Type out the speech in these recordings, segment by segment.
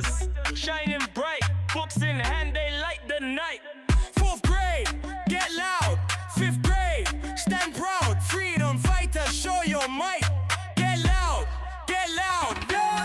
fighters, shining bright, books in hand, they light the night. Fourth grade, get loud. Fifth grade, stand proud. Freedom fighters, show your might. Get loud, get loud. Yeah!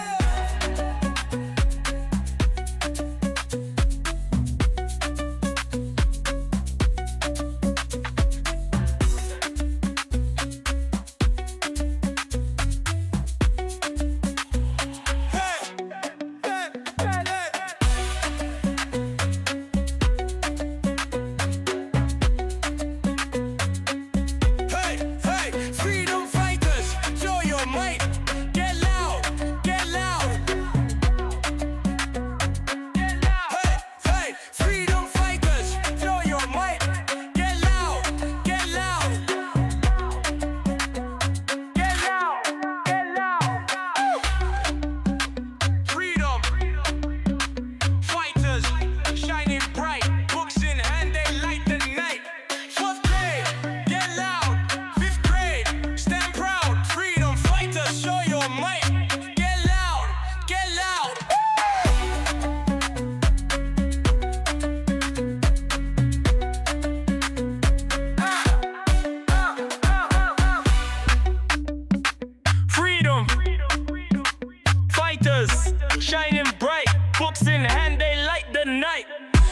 Shining bright, books in hand, they light the night.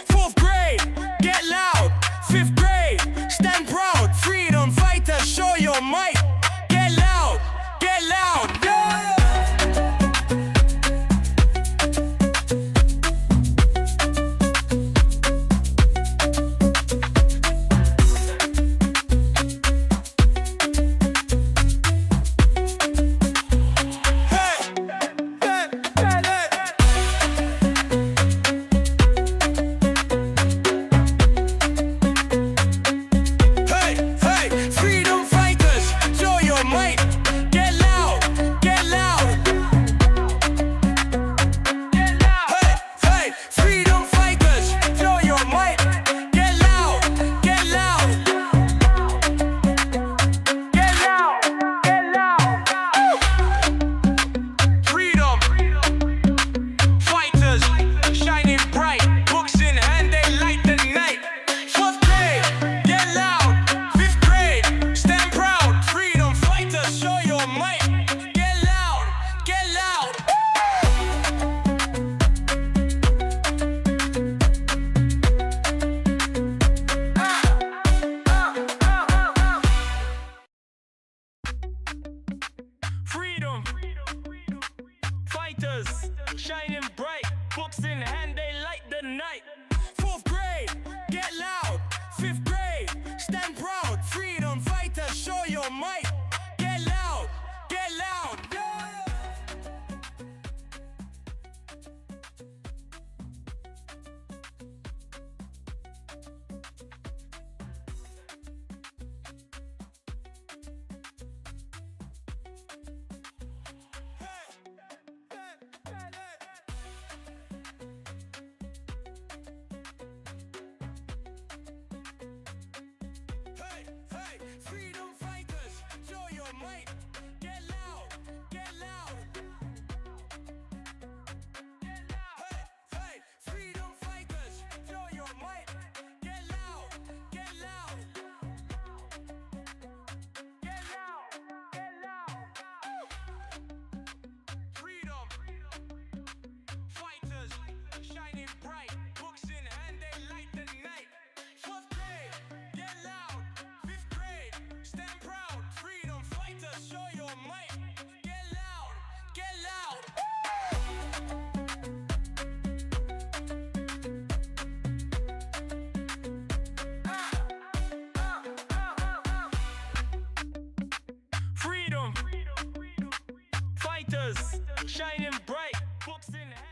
Fourth grade, get loud. Fifth grade, stand proud. Freedom fighters, show your might. Get loud, get loud. Yeah! Freedom fighters, shining bright, books in hand, they light the night. Fourth grade, get loud. Fifth grade, stand proud. Freedom fighters, show your might. Get loud, get loud. Yeah! Freedom fighters, show your might. Get loud, get loud. Get loud. Hey, freedom fighters, show your might. Get loud, get loud. Get loud, get loud. Freedom fighters, shining bright, books in hand, they light the night. Fourth grade, get loud. Fifth grade, stand proud. Freedom fighters, show your might. Get loud, get loud. Freedom fighters, shining bright, books in hand.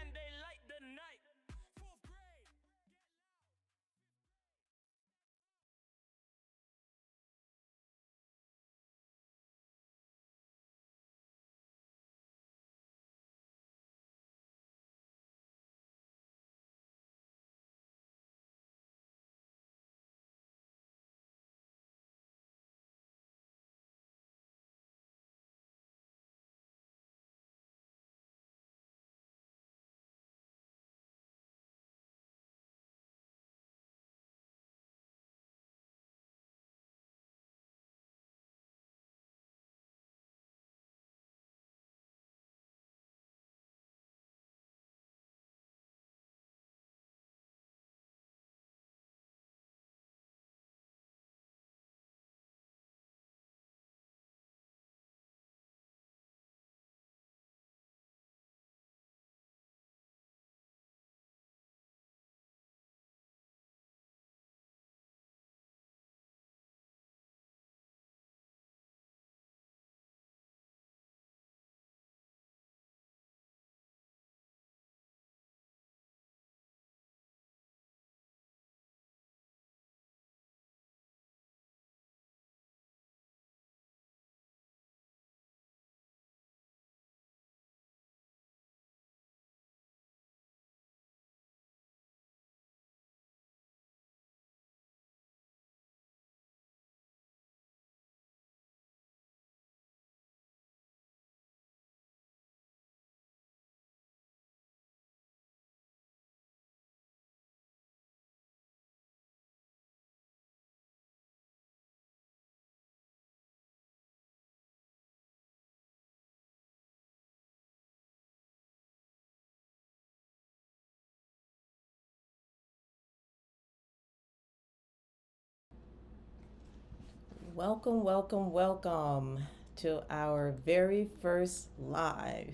Welcome, welcome, welcome to our very first live.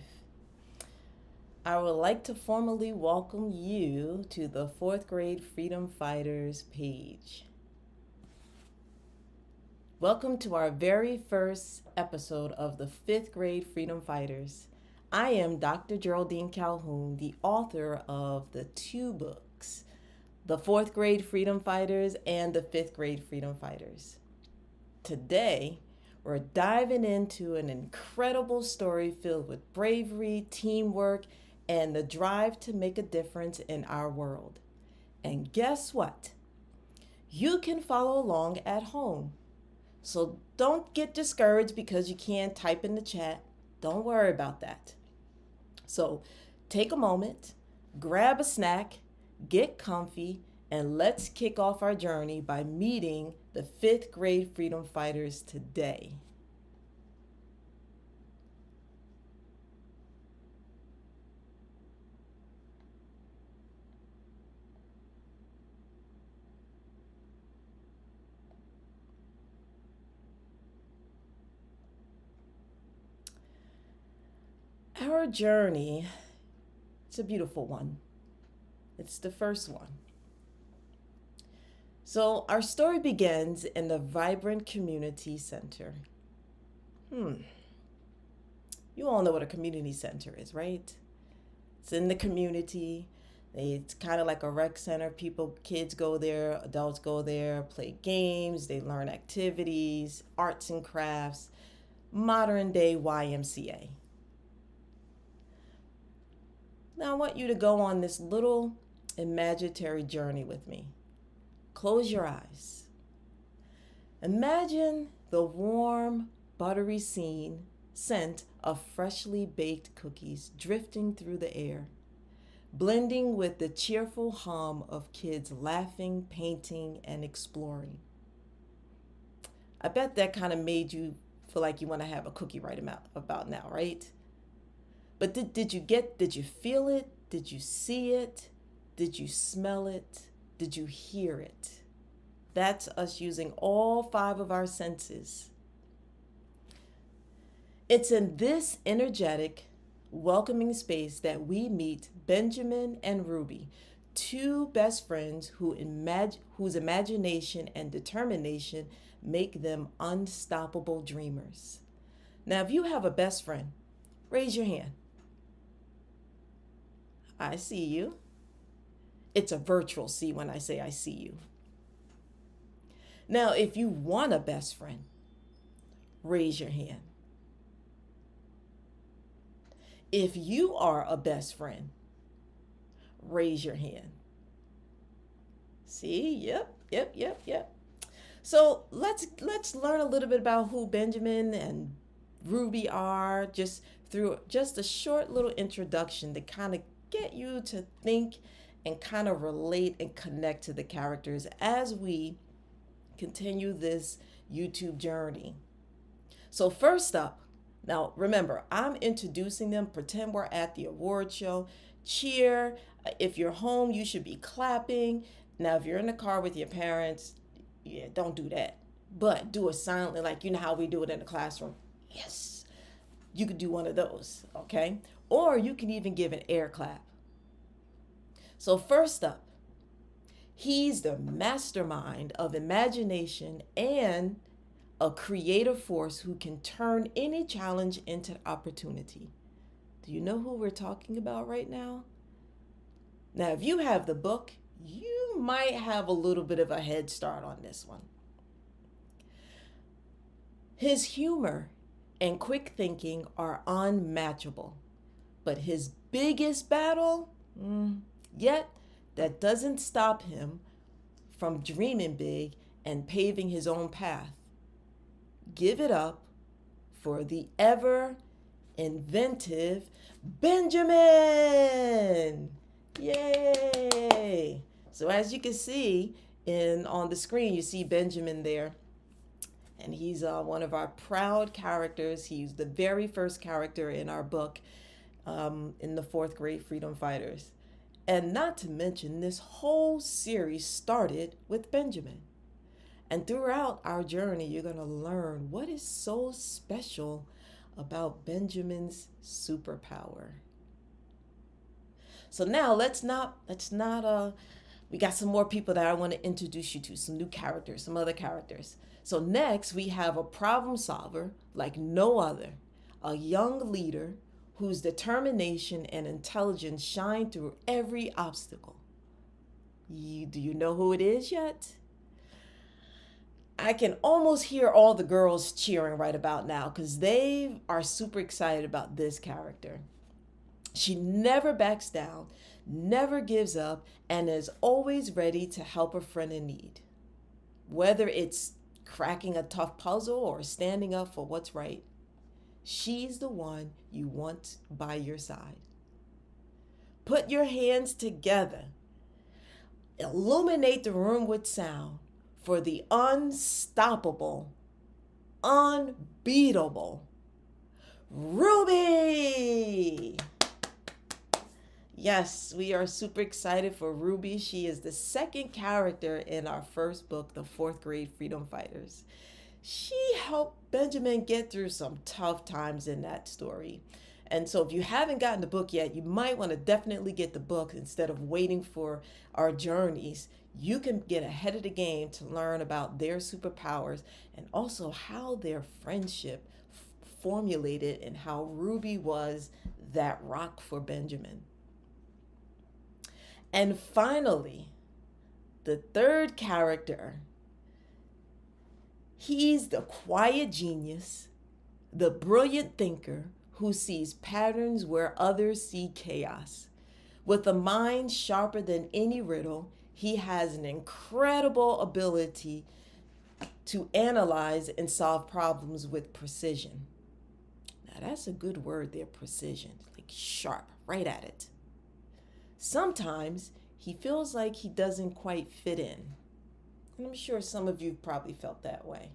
I would like to formally welcome you to the fourth grade Freedom Fighters page. Welcome to our very first episode of the fifth grade Freedom Fighters. I am Dr. Geraldine Calhoun, the author of the two books, the fourth grade Freedom Fighters and the fifth grade Freedom Fighters. Today, we're diving into an incredible story filled with bravery, teamwork, and the drive to make a difference in our world. And guess what? You can follow along at home. So don't get discouraged because you can't type in the chat. Don't worry about that. So take a moment, grab a snack, get comfy, and let's kick off our journey by meeting the fifth grade Freedom Fighters today. Our journey, it's a beautiful one. It's the first one. So our story begins in the vibrant community center. You all know what a community center is, right? It's in the community. It's kind of like a rec center. Kids go there, adults go there, play games, they learn activities, arts and crafts, modern day YMCA. Now I want you to go on this little imaginary journey with me. Close your eyes. Imagine the warm, buttery scent of freshly baked cookies drifting through the air, blending with the cheerful hum of kids laughing, painting, and exploring. I bet that kind of made you feel like you want to have a cookie right about now, right? But did you feel it? Did you see it? Did you smell it? Did you hear it? That's us using all five of our senses. It's in this energetic, welcoming space that we meet Benjamin and Ruby, two best friends whose imagination and determination make them unstoppable dreamers. Now, if you have a best friend, raise your hand. I see you. It's a virtual see when I say I see you. Now, if you want a best friend, raise your hand. If you are a best friend, raise your hand. See? Yep. So let's learn a little bit about who Benjamin and Ruby are through a short little introduction to kind of get you to think and kind of relate and connect to the characters as we continue this YouTube journey. So first up, now remember, I'm introducing them. Pretend we're at the award show. Cheer. If you're home, you should be clapping. Now, if you're in the car with your parents, yeah, don't do that. But do it silently, like you know how we do it in the classroom. Yes. You could do one of those, okay? Or you can even give an air clap. So first up, he's the mastermind of imagination and a creative force who can turn any challenge into opportunity. Do you know who we're talking about right now? Now, if you have the book, you might have a little bit of a head start on this one. His humor and quick thinking are unmatchable, but his biggest battle, yet that doesn't stop him from dreaming big and paving his own path. Give it up for the ever inventive Benjamin. Yay! So as you can see on the screen, you see Benjamin there. And he's one of our proud characters. He's the very first character in our book in the fourth grade Freedom Fighters. And not to mention, this whole series started with Benjamin. And throughout our journey, you're going to learn what is so special about Benjamin's superpower. So now we got some more people that I want to introduce you to, some new characters, some other characters. So next we have a problem solver like no other, a young leader whose determination and intelligence shine through every obstacle. Do you know who it is yet? I can almost hear all the girls cheering right about now because they are super excited about this character. She never backs down, never gives up, and is always ready to help a friend in need. Whether it's cracking a tough puzzle or standing up for what's right, she's the one you want by your side. Put your hands together. Illuminate the room with sound for the unstoppable, unbeatable Ruby. Yes, we are super excited for Ruby. She is the second character in our first book, The Fourth Grade Freedom Fighters. She helped Benjamin get through some tough times in that story. And so if you haven't gotten the book yet, you might want to definitely get the book instead of waiting for our journeys. You can get ahead of the game to learn about their superpowers and also how their friendship formulated and how Ruby was that rock for Benjamin. And finally, the third character, he's the quiet genius, the brilliant thinker who sees patterns where others see chaos. With a mind sharper than any riddle, he has an incredible ability to analyze and solve problems with precision. Now that's a good word there, precision, like sharp, right at it. Sometimes he feels like he doesn't quite fit in. And I'm sure some of you probably felt that way.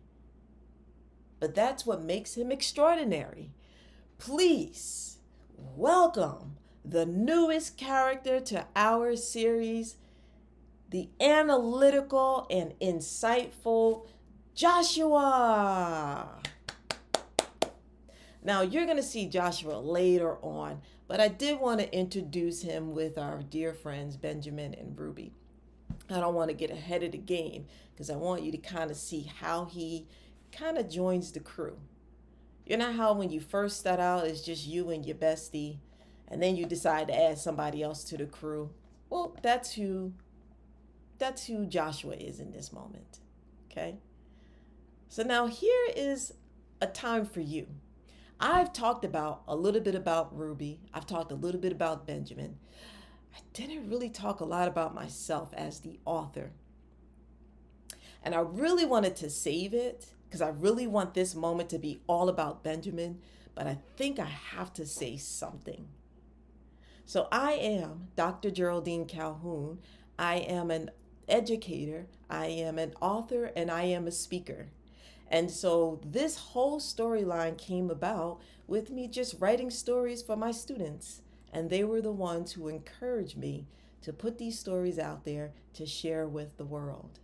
But that's what makes him extraordinary. Please welcome the newest character to our series, the analytical and insightful Joshua. Now, you're going to see Joshua later on, but I did want to introduce him with our dear friends, Benjamin and Ruby. I don't want to get ahead of the game because I want you to kind of see how he kind of joins the crew. You know how when you first start out, it's just you and your bestie, and then you decide to add somebody else to the crew? Well, that's who Joshua is in this moment, okay? So now here is a time for you. I've talked about a little bit about Ruby. I've talked a little bit about Benjamin. I didn't really talk a lot about myself as the author. And I really wanted to save it because I really want this moment to be all about Benjamin, but I think I have to say something. So I am Dr. Geraldine Calhoun. I am an educator, I am an author, and I am a speaker. And so this whole storyline came about with me just writing stories for my students. And they were the ones who encouraged me to put these stories out there to share with the world.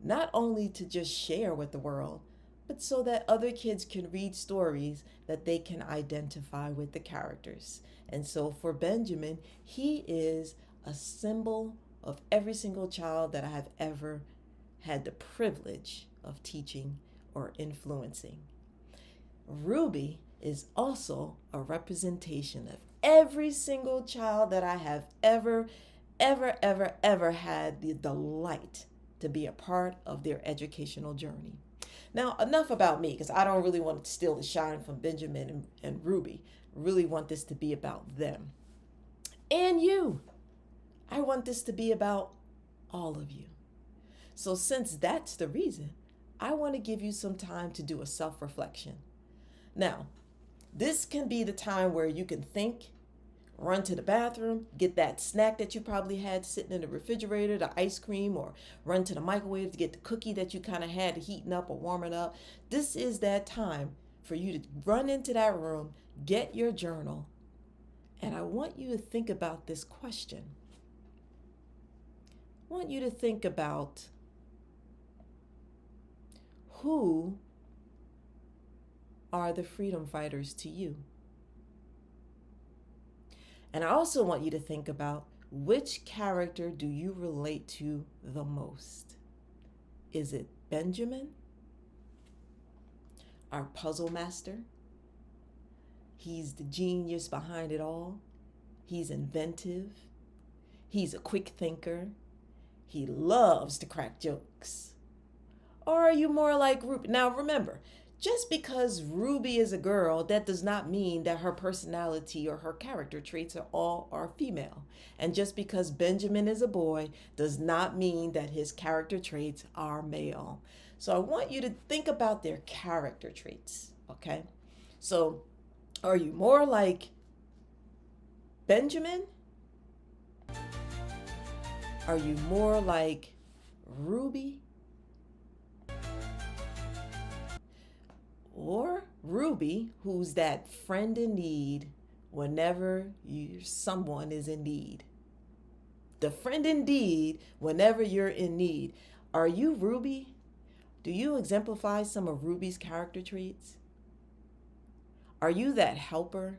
Not only to just share with the world, but so that other kids can read stories that they can identify with the characters. And so for Benjamin, he is a symbol of every single child that I have ever had the privilege of teaching or influencing. Ruby is also a representation of every single child that I have ever had the delight to be a part of their educational journey. Now, enough about me, because I don't really want to steal the shine from Benjamin and Ruby. I really want this to be about them. And you. I want this to be about all of you. So since that's the reason, I want to give you some time to do a self-reflection. Now, this can be the time where you can think, run to the bathroom, get that snack that you probably had sitting in the refrigerator, the ice cream, or run to the microwave to get the cookie that you kind of had heating up or warming up. This is that time for you to run into that room, get your journal, and I want you to think about this question. I want you to think about who are the freedom fighters to you? And I also want you to think about, which character do you relate to the most? Is it Benjamin, our puzzle master? He's the genius behind it all. He's inventive. He's a quick thinker. He loves to crack jokes. Or are you more like Ruby? Now remember, just because Ruby is a girl, that does not mean that her personality or her character traits are female. And just because Benjamin is a boy does not mean that his character traits are male. So I want you to think about their character traits, okay? So are you more like Benjamin? Are you more like Ruby? Or Ruby, who's that friend in need whenever someone is in need? The friend indeed whenever you're in need. Are you Ruby? Do you exemplify some of Ruby's character traits? Are you that helper?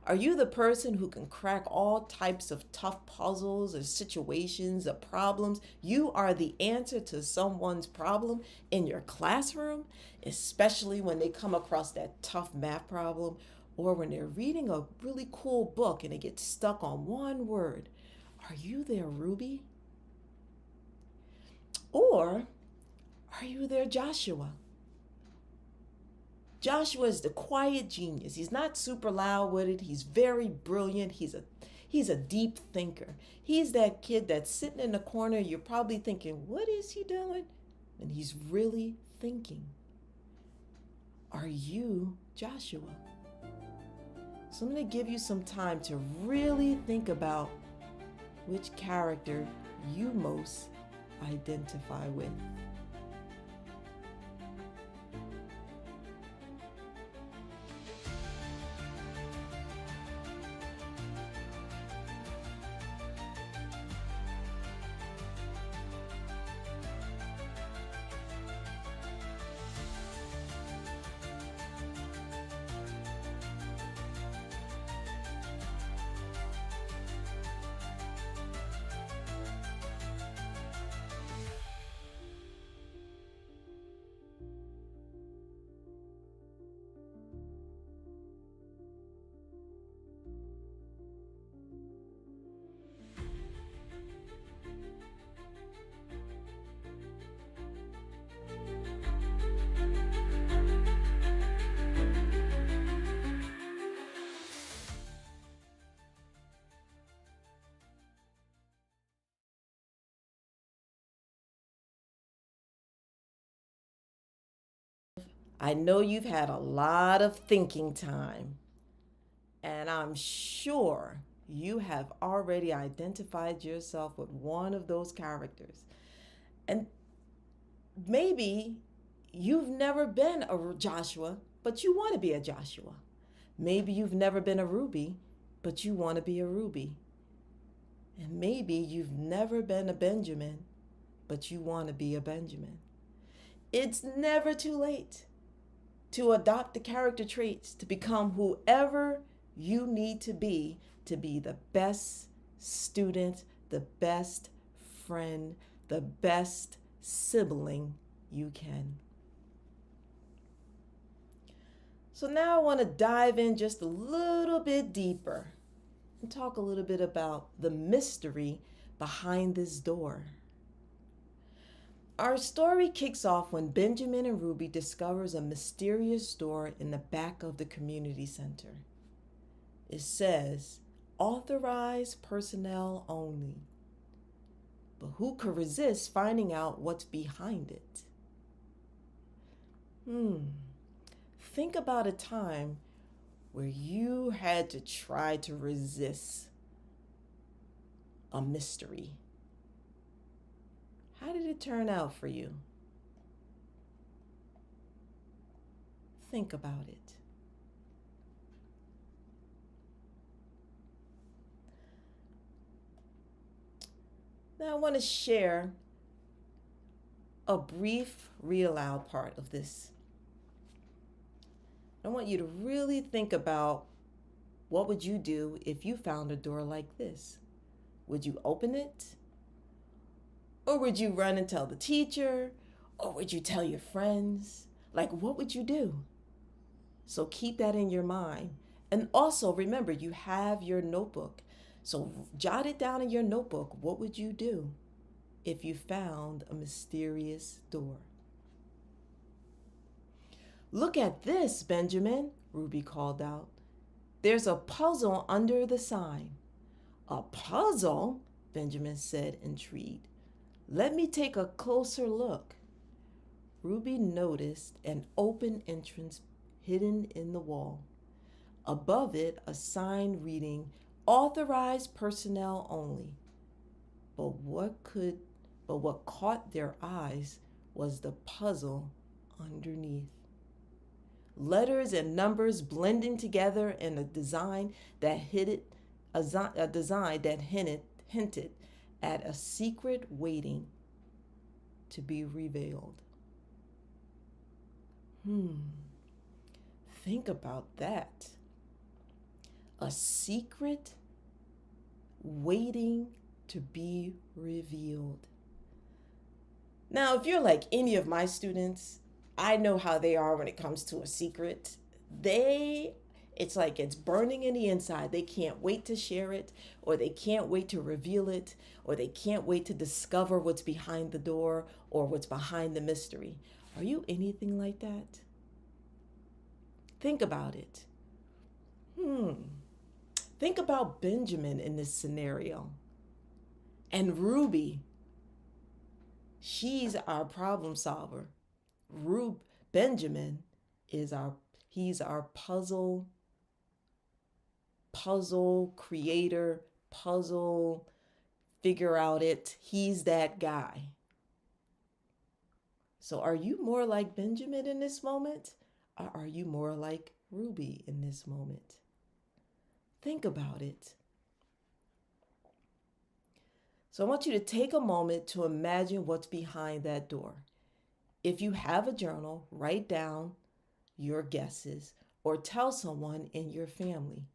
Are you the person who can crack all types of tough puzzles or situations or problems? You are the answer to someone's problem in your classroom, especially when they come across that tough math problem, or when they're reading a really cool book and they get stuck on one word. Are you their Ruby? Or are you their Joshua? Joshua is the quiet genius. He's not super loud with it. He's very brilliant. He's a deep thinker. He's that kid that's sitting in the corner. You're probably thinking, what is he doing? And he's really thinking. Are you Joshua? So I'm going to give you some time to really think about which character you most identify with. I know you've had a lot of thinking time, and I'm sure you have already identified yourself with one of those characters. And maybe you've never been a Joshua, but you want to be a Joshua. Maybe you've never been a Ruby, but you want to be a Ruby. And maybe you've never been a Benjamin, but you want to be a Benjamin. It's never too late to adopt the character traits to become whoever you need to be the best student, the best friend, the best sibling you can. So now I want to dive in just a little bit deeper and talk a little bit about the mystery behind this door. Our story kicks off when Benjamin and Ruby discovers a mysterious door in the back of the community center. It says, authorized personnel only. But who could resist finding out what's behind it? Think about a time where you had to try to resist a mystery. How did it turn out for you? Think about it. Now I want to share a brief read aloud part of this. I want you to really think about what would you do if you found a door like this? Would you open it? Or would you run and tell the teacher? Or would you tell your friends? Like, what would you do? So keep that in your mind. And also remember, you have your notebook. So jot it down in your notebook. What would you do if you found a mysterious door? Look at this, Benjamin, Ruby called out. There's a puzzle under the sign. A puzzle? Benjamin said, intrigued. Let me take a closer look. Ruby noticed an open entrance hidden in the wall. Above it, a sign reading, Authorized personnel only. But what caught their eyes was the puzzle underneath. Letters and numbers blending together in a design that hinted at a secret waiting to be revealed. Think about that. A secret waiting to be revealed. Now, if you're like any of my students, I know how they are when it comes to a secret. It's like it's burning in the inside. They can't wait to share it, or they can't wait to reveal it, or they can't wait to discover what's behind the door or what's behind the mystery. Are you anything like that? Think about it. Think about Benjamin in this scenario. And Ruby, she's our problem solver. Benjamin is he's our puzzle creator, puzzle figure out it. He's that guy. So are you more like Benjamin in this moment? Or are you more like Ruby in this moment? Think about it. So I want you to take a moment to imagine what's behind that door. If you have a journal, write down your guesses or tell someone in your family.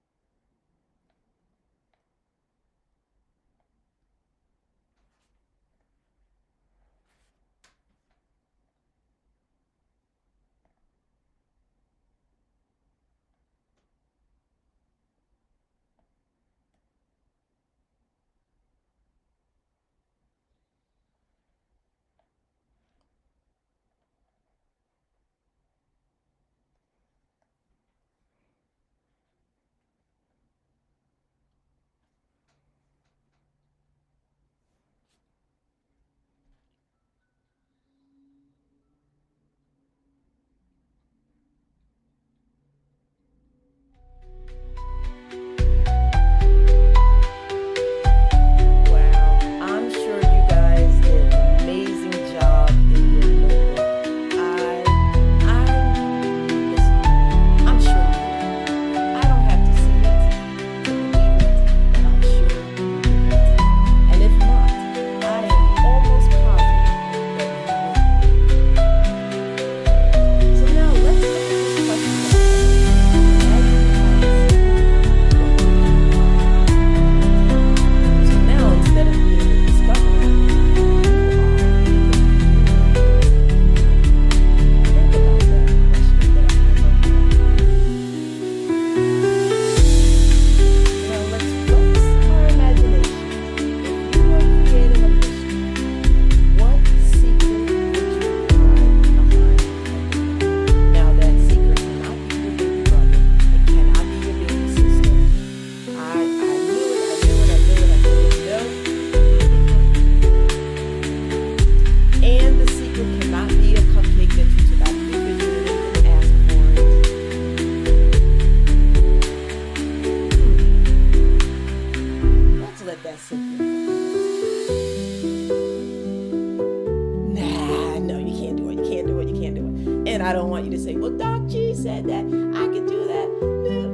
And I don't want you to say, well, Doc G said that I could do that.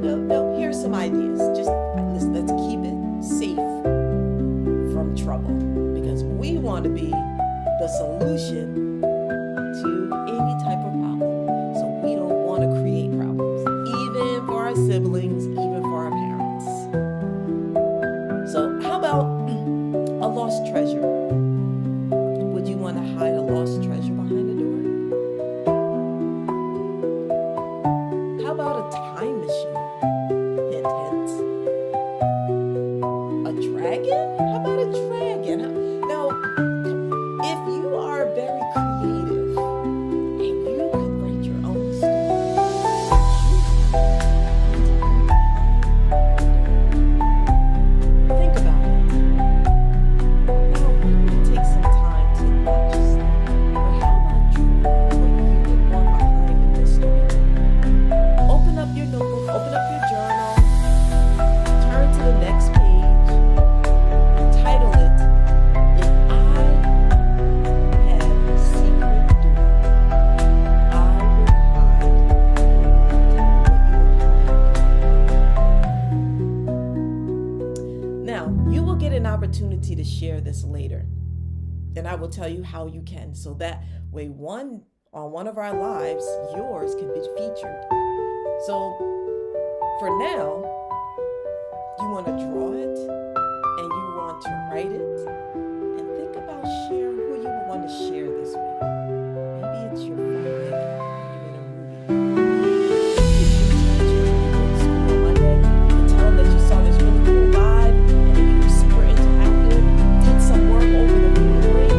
No. Here's some ideas. Just let's keep it safe from trouble, because we want to be the solution opportunity to share this later. And I will tell you how you can. So that way, on one of our lives, yours could be featured. So for now, you want to draw it and you want to write it and think about sharing who you would want to share this with. Maybe it's your friend, like you in a movie. Maybe it's your teacher when you go to school on Monday. You can tell them that you saw this really cool live and that you were super interactive, did some work over the break.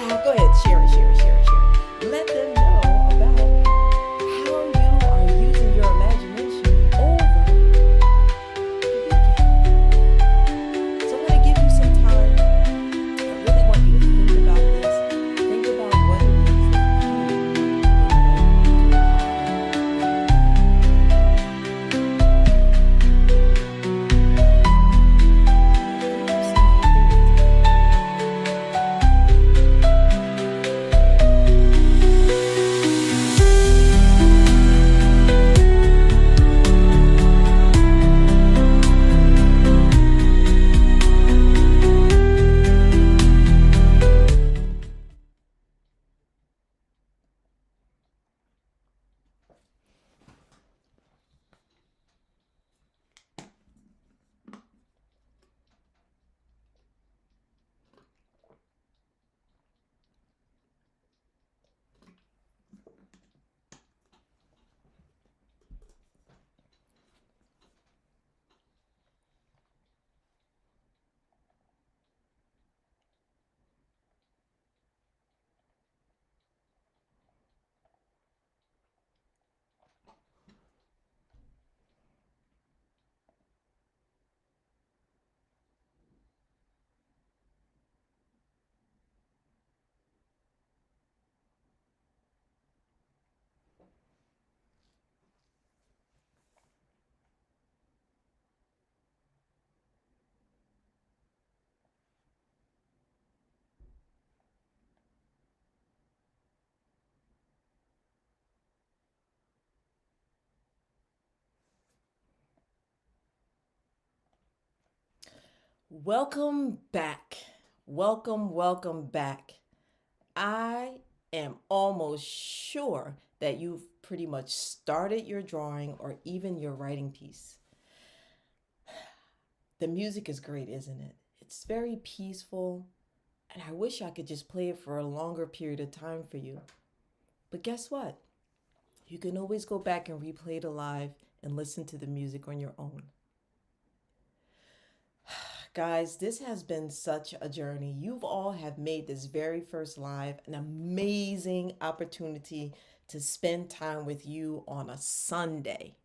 Now, go ahead, share it. Let them know about how you are using your imagination over the weekend. So I'm going to give you some time. I really want you to think about this. Think about what it is that you would like to do. Welcome back. Welcome back. I am almost sure that you've pretty much started your drawing or even your writing piece. The music is great, isn't it? It's very peaceful, and I wish I could just play it for a longer period of time for you. But guess what? You can always go back and replay it live and listen to the music on your own. Guys, this has been such a journey. You've all have made this very first live an amazing opportunity to spend time with you on a Sunday,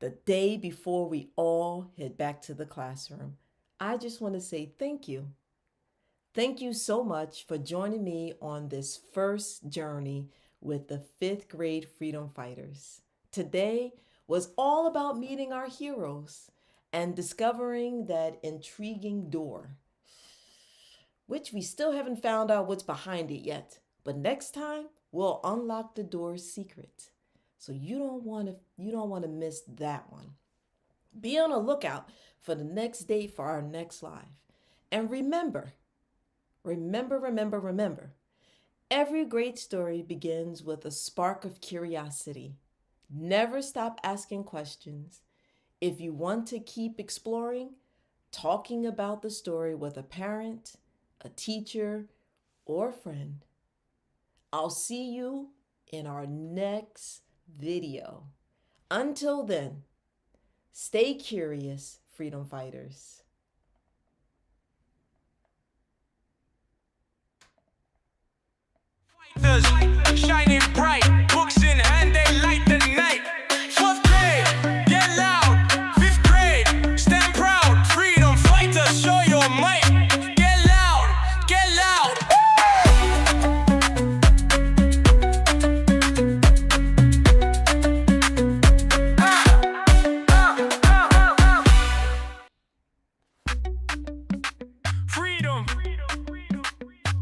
the day before we all head back to the classroom. I just want to say thank you. Thank you so much for joining me on this first journey with the 5th grade Freedom Fighters. Today was all about meeting our heroes and discovering that intriguing door, which we still haven't found out what's behind it yet. But next time, we'll unlock the door's secret. So you don't want to miss that one. Be on the lookout for the next date for our next live. And remember, every great story begins with a spark of curiosity. Never stop asking questions. If you want to keep exploring, talking about the story with a parent, a teacher, or a friend. I'll see you in our next video. Until then, stay curious, Freedom Fighters. Fighters, shining bright, books in hand, they light the night. 4th grade, get loud. 5th grade, stand proud. Freedom fighters, show your might. Get loud, get loud. Freedom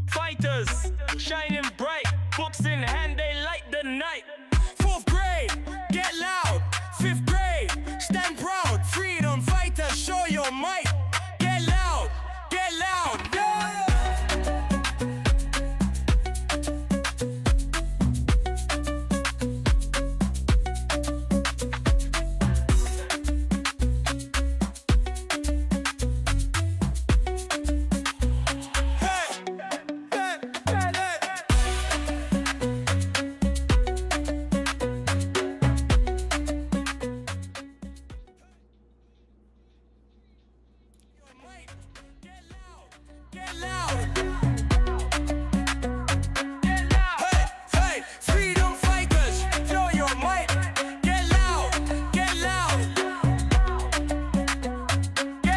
fighters, shining bright. Books in hand, they light the night.